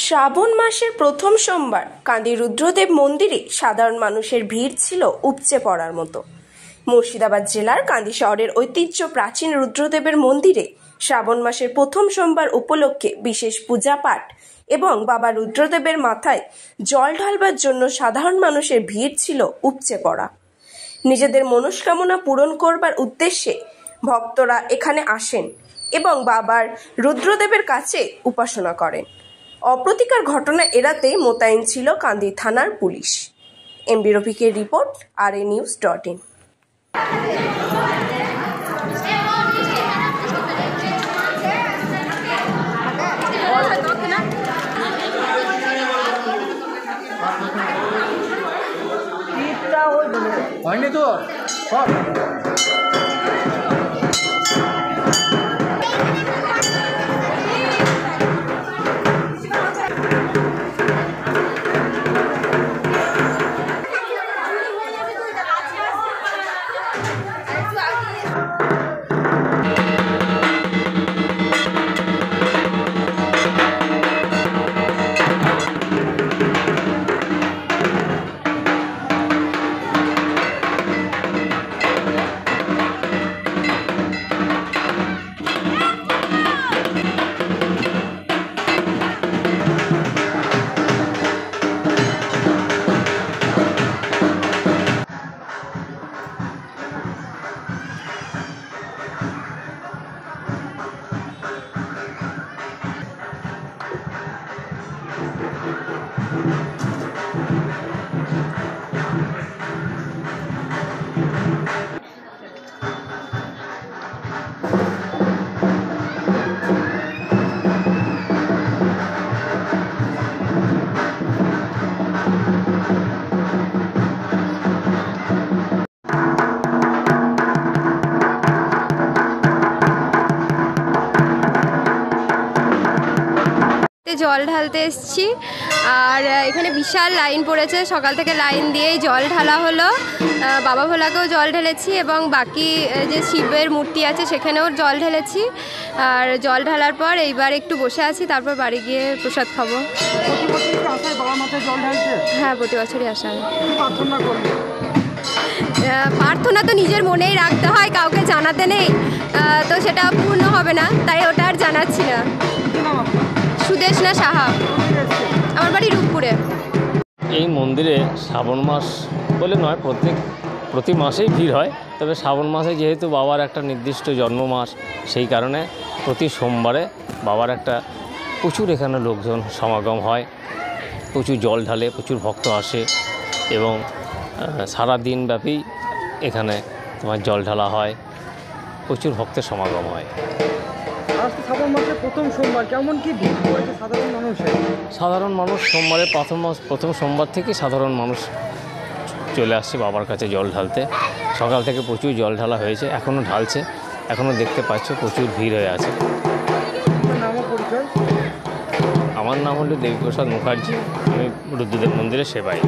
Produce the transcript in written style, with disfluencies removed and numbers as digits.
শ্রাবণ মাসের প্রথম সোমবার কান্দি রুদ্রদেব মন্দিরে সাধারণ মানুষের ভিড় ছিল উপচে পড়ার মতো। মুর্শিদাবাদ জেলার কান্দি শহরের ঐতিহ্য প্রাচীন রুদ্রদেবের মন্দিরে শ্রাবণ মাসের প্রথম সোমবার উপলক্ষে বিশেষ পূজা পাঠ এবং বাবা রুদ্রদেবের মাথায় জল ঢালবার জন্য সাধারণ মানুষের ভিড় ছিল উপচে পড়া। নিজেদের মনস্কামনা পূরণ করবার উদ্দেশ্যে ভক্তরা এখানে আসেন এবং বাবার রুদ্রদেবের কাছে উপাসনা করেন। অপ্রতিকার ঘটনা এড়াতে মোতায়েন ছিল কান্দি থানার পুলিশ। MB রফিকের report, RAnews.in। হয়নি তো সব জল ঢালতে এসেছি। আর এখানে বিশাল লাইন পড়েছে, সকাল থেকে লাইন দিয়েই জল ঢালা হলো। বাবা ভোলাকেও জল ঢেলেছি এবং বাকি যে শিবের মূর্তি আছে সেখানেও জল ঢেলেছি। আর জল ঢালার পর এইবার একটু বসে আছি, তারপর বাড়ি গিয়ে প্রসাদ খাবো। হ্যাঁ, প্রতি বছরই আসা হয়। প্রার্থনা তো নিজের মনেই রাখতে হয়, কাউকে জানাতে নেই, তো সেটা পূর্ণ হবে না, তাই ওটা আর জানাচ্ছি না। সুদেশনা সাহা, আমার বাড়ি রূপপুরে। এই মন্দিরে শ্রাবণ মাস বলে নয়, প্রতি মাসেই ভিড় হয়, তবে শ্রাবণ মাসে যেহেতু বাবার একটা নির্দিষ্ট জন্ম মাস, সেই কারণে প্রতি সোমবারে বাবার একটা প্রচুর এখানে লোকজন সমাগম হয়, প্রচুর জল ঢালে, প্রচুর ভক্ত আসে এবং সারা দিন ব্যাপী এখানে তোমার জল ঢালা হয়, প্রচুর ভক্তের সমাগম হয়। শ্রাবণ মাসের প্রথম সোমবার কেমন কি ভিড় পড়েছে সাধারণ মানুষ সোমবারে প্রথম সোমবার থেকে সাধারণ মানুষ চলে আসছে বাবার কাছে জল ঢালতে। সকাল থেকে প্রচুর জল ঢালা হয়েছে, এখনও ঢালছে, এখনও দেখতে পাচ্ছ প্রচুর ভিড় হয়ে আছে। আমার নাম হলো দেবীপ্রসাদ মুখার্জি, আমি রুদ্রদেব মন্দিরের সেবাই।